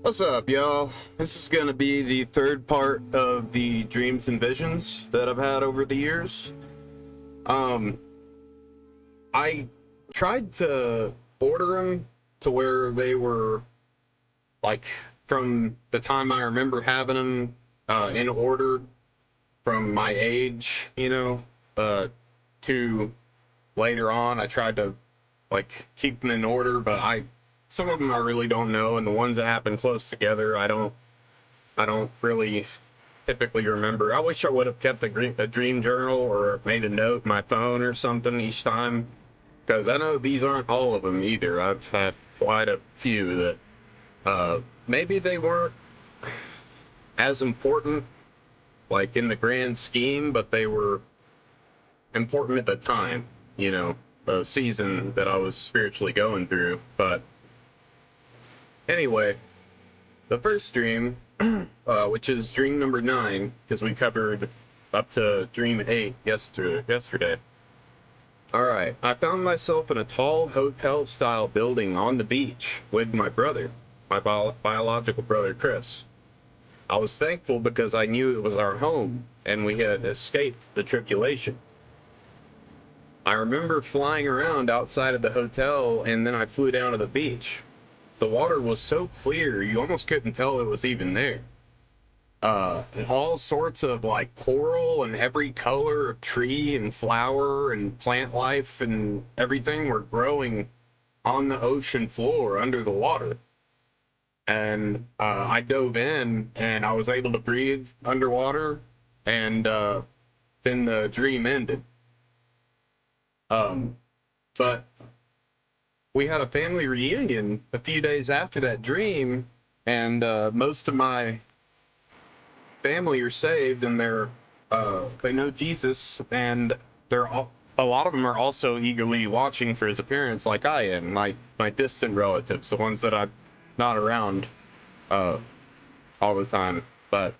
What's up, y'all? This is gonna be the third part of the dreams and visions that I've had over the years. I tried to order them to where they were like from the time I remember having them in order from my age, to later on. I tried to keep them in order, but some of them I really don't know, and the ones that happen close together, I don't really typically remember. I wish I would have kept a dream journal or made a note in my phone or something each time, because I know these aren't all of them either. I've had quite a few that maybe they weren't as important in the grand scheme, but they were important at the time, the season that I was spiritually going through. But anyway, the first dream, which is dream number 9, because we covered up to dream 8 yesterday. Alright, I found myself in a tall hotel-style building on the beach with my brother, my biological brother Chris. I was thankful because I knew it was our home, and we had escaped the tribulation. I remember flying around outside of the hotel, and then I flew down to the beach. The water was so clear, you almost couldn't tell it was even there. All sorts of coral and every color of tree and flower and plant life and everything were growing on the ocean floor under the water. And I dove in and I was able to breathe underwater, and then the dream ended. But we had a family reunion a few days after that dream, and most of my family are saved, and they know Jesus, and a lot of them are also eagerly watching for his appearance, like I am. My distant relatives, the ones that I'm not around all the time. But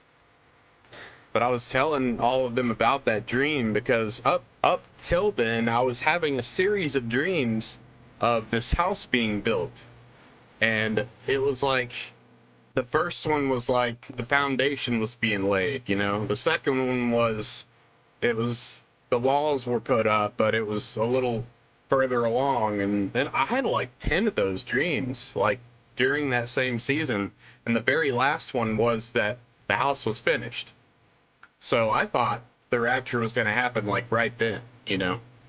I was telling all of them about that dream because up till then I was having a series of dreams of this house being built, and it was the first one was the foundation was being laid, the second one was the walls were put up, but it was a little further along, and then I had 10 of those dreams during that same season, and the very last one was that the house was finished. So I thought the rapture was going to happen right then,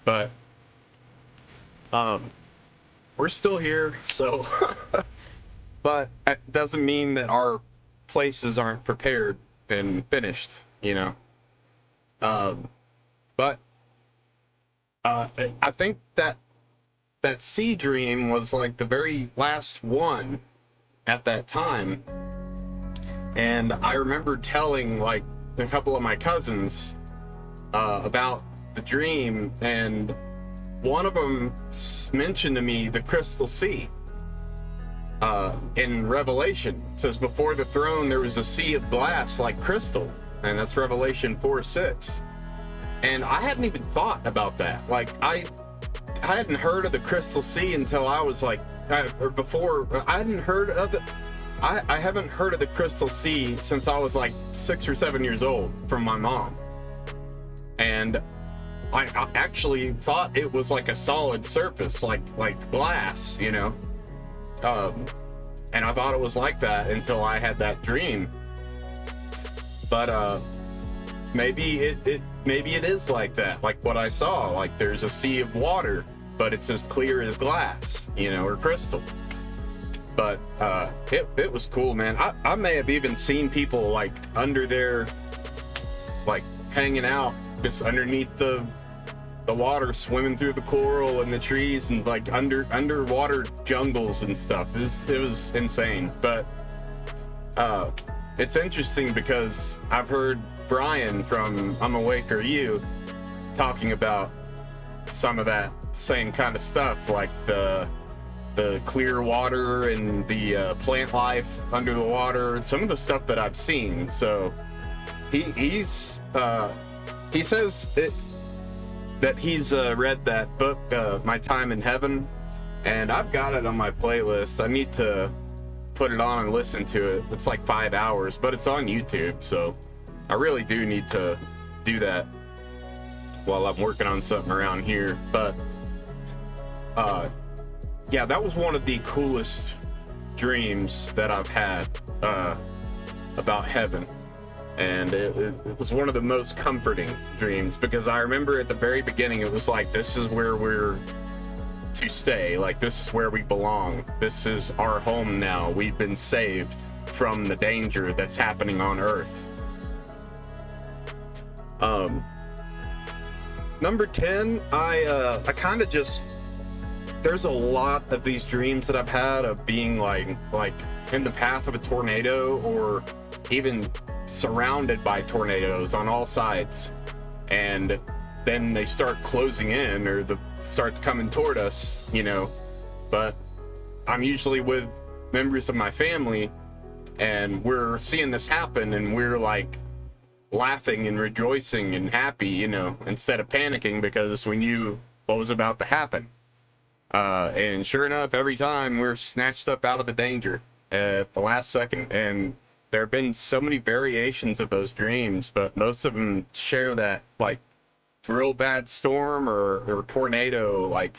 but we're still here, so but that doesn't mean that our places aren't prepared and finished, but I think that sea dream was the very last one at that time, and I remember telling a couple of my cousins about the dream, and one of them mentioned to me the crystal sea. In Revelation, it says before the throne there was a sea of glass like crystal, and that's Revelation 4:6. And I hadn't even thought about that. I hadn't heard of the crystal sea until I was before I hadn't heard of it. I haven't heard of the crystal sea since I was 6 or 7 years old from my mom, and I actually thought it was a solid surface, like glass, and I thought it was like that until I had that dream. But maybe it is like that, what I saw. There's a sea of water, but it's as clear as glass, or crystal. But it was cool, man. I may have even seen people under there, hanging out just underneath the water, swimming through the coral and the trees, and underwater jungles and stuff. It was insane. But it's interesting because I've heard Brian from I'm Awake Are You talking about some of that same kind of stuff, the clear water and the plant life under the water, some of the stuff that I've seen. So he says that he's read that book, My Time in Heaven, and I've got it on my playlist. I need to put it on and listen to it. It's like 5 hours, but it's on YouTube, so I really do need to do that while I'm working on something around here. But yeah, that was one of the coolest dreams that I've had about heaven. And it was one of the most comforting dreams, because I remember at the very beginning it was like, this is where we're to stay, like this is where we belong, this is our home now, we've been saved from the danger that's happening on earth. Number 10, I kind of just, there's a lot of these dreams that I've had of being like in the path of a tornado, or even surrounded by tornadoes on all sides, and then they start closing in, or starts coming toward us, you know. But I'm usually with members of my family, and we're seeing this happen, and we're like laughing and rejoicing and happy, you know, instead of panicking, because we knew what was about to happen. And sure enough, every time we're snatched up out of the danger at the last second. And there have been so many variations of those dreams, but most of them share that like real bad storm or tornado like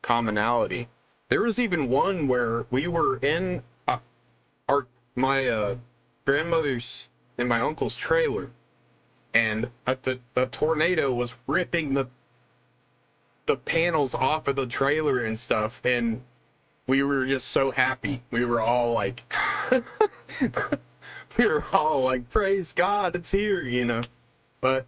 commonality. There was even one where we were in my grandmother's and my uncle's trailer, and the tornado was ripping the panels off of the trailer and stuff, and we were just so happy. We were all like we were all like, praise God, it's here, you know. But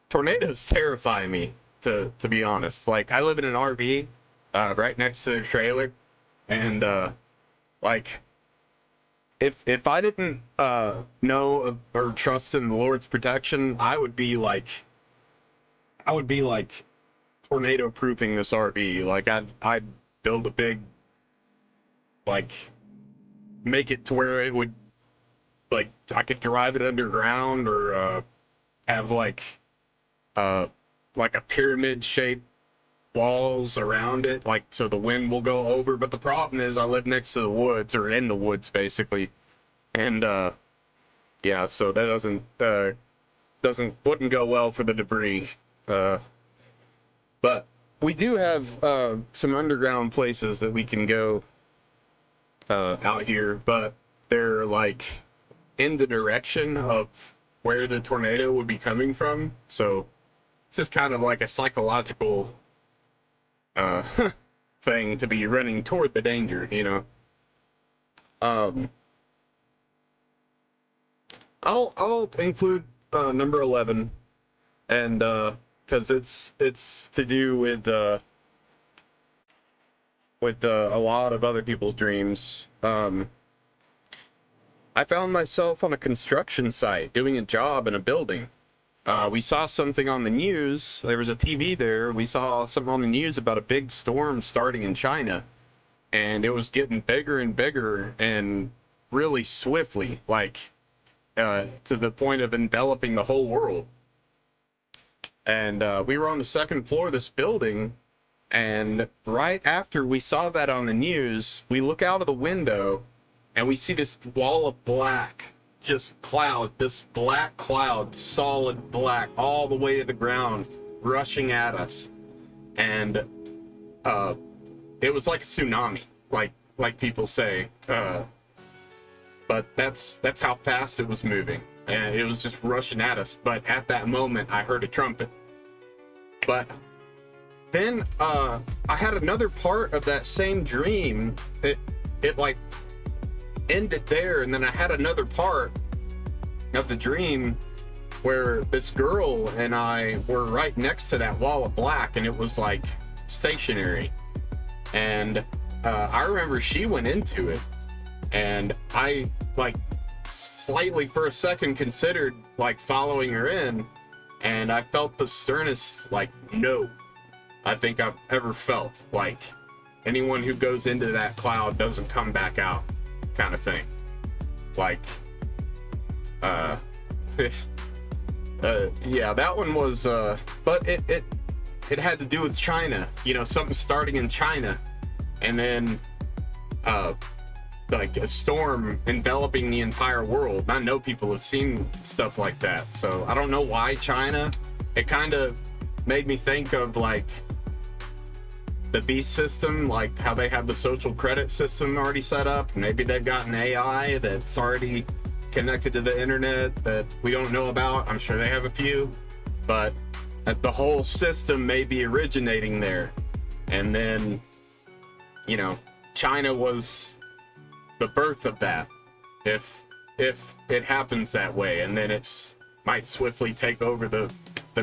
tornadoes terrify me, to be honest. Like, I live in an RV right next to the trailer, and like, if I didn't know or trust in the Lord's protection, I would be like tornado proofing this RV. Like, I'd build a big, like, make it to where it would, like, I could drive it underground, or have like a pyramid shaped walls around it, like, so the wind will go over. But the problem is I live next to the woods, or in the woods basically, and yeah, so that wouldn't go well for the debris. But we do have some underground places that we can go out here, but they're like in the direction of where the tornado would be coming from. So it's just kind of like a psychological thing to be running toward the danger, you know. I'll include number 11, and because it's to do with a lot of other people's dreams. I found myself on a construction site doing a job in a building. We saw something on the news. There was a TV there. We saw something on the news about a big storm starting in China, and it was getting bigger and bigger and really swiftly, like to the point of enveloping the whole world. And we were on the second floor of this building, and right after we saw that on the news, we look out of the window and we see this wall of black, just cloud, this black cloud, solid black, all the way to the ground, rushing at us. And it was like a tsunami, like people say. But that's how fast it was moving, and it was just rushing at us. But at that moment, I heard a trumpet. But then I had another part of that same dream. It like ended there, and then I had another part of the dream where this girl and I were right next to that wall of black, and it was like stationary. And I remember she went into it, and I like slightly for a second considered like following her in, and I felt the sternest like no I think I've ever felt. Like, anyone who goes into that cloud doesn't come back out, kind of thing. Like, yeah, that one was, but it had to do with China, you know, something starting in China, and then like a storm enveloping the entire world. And I know people have seen stuff like that, so I don't know why China. It kind of made me think of like the beast system, like how they have the social credit system already set up. Maybe they've got an AI that's already connected to the internet that we don't know about. I'm sure they have a few, but the whole system may be originating there. And then, you know, China was the birth of that, if it happens that way, and then it's might swiftly take over the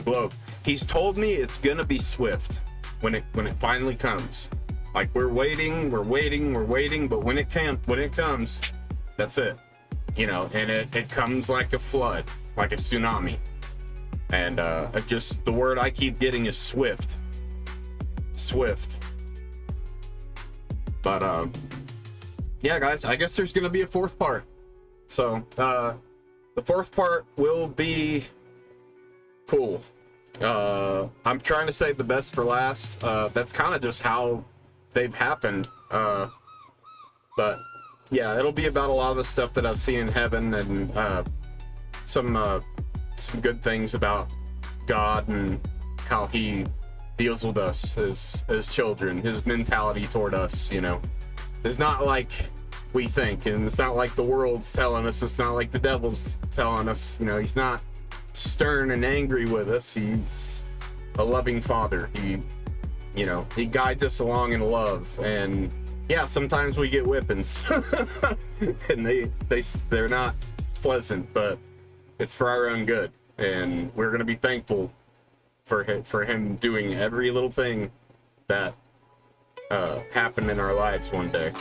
globe. He's told me it's gonna be swift when it finally comes. Like we're waiting, but when it comes, that's it. You know, and it comes like a flood, like a tsunami. And just the word I keep getting is swift. But yeah, guys, I guess there's gonna be a fourth part. So the fourth part will be cool. I'm trying to save the best for last. That's kind of just how they've happened. But yeah, it'll be about a lot of the stuff that I've seen in heaven, and some good things about God and how he deals with us as children, his mentality toward us, you know. It's not like we think, and it's not like the world's telling us, it's not like the devil's telling us, you know. He's not stern and angry with us. He's a loving father. He, you know, he guides us along in love. And yeah, sometimes we get whippings and they're not pleasant, but it's for our own good, and we're going to be thankful for him doing every little thing that happened in our lives one day.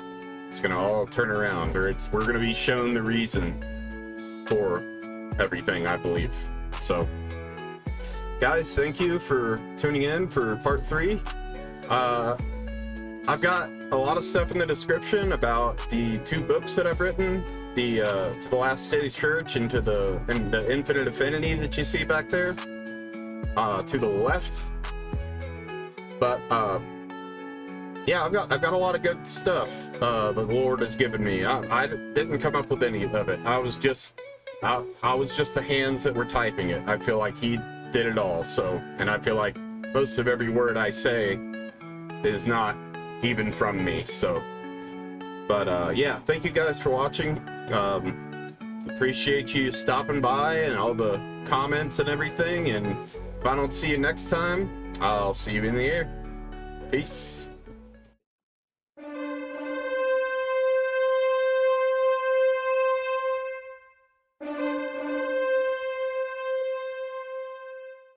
It's going to all turn around, or we're going to be shown the reason for everything, I believe. So guys, thank you for tuning in for part 3. I've got a lot of stuff in the description about the 2 books that I've written, the To the Last Days Church and the Infinite Affinity that you see back there to the left. But yeah, I've got a lot of good stuff the Lord has given me. I didn't come up with any of it. I was just the hands that were typing it. I feel like he did it all. So, and I feel like most of every word I say is not even from me. So, but yeah, thank you guys for watching. Appreciate you stopping by and all the comments and everything. And if I don't see you next time, I'll see you in the air. Peace.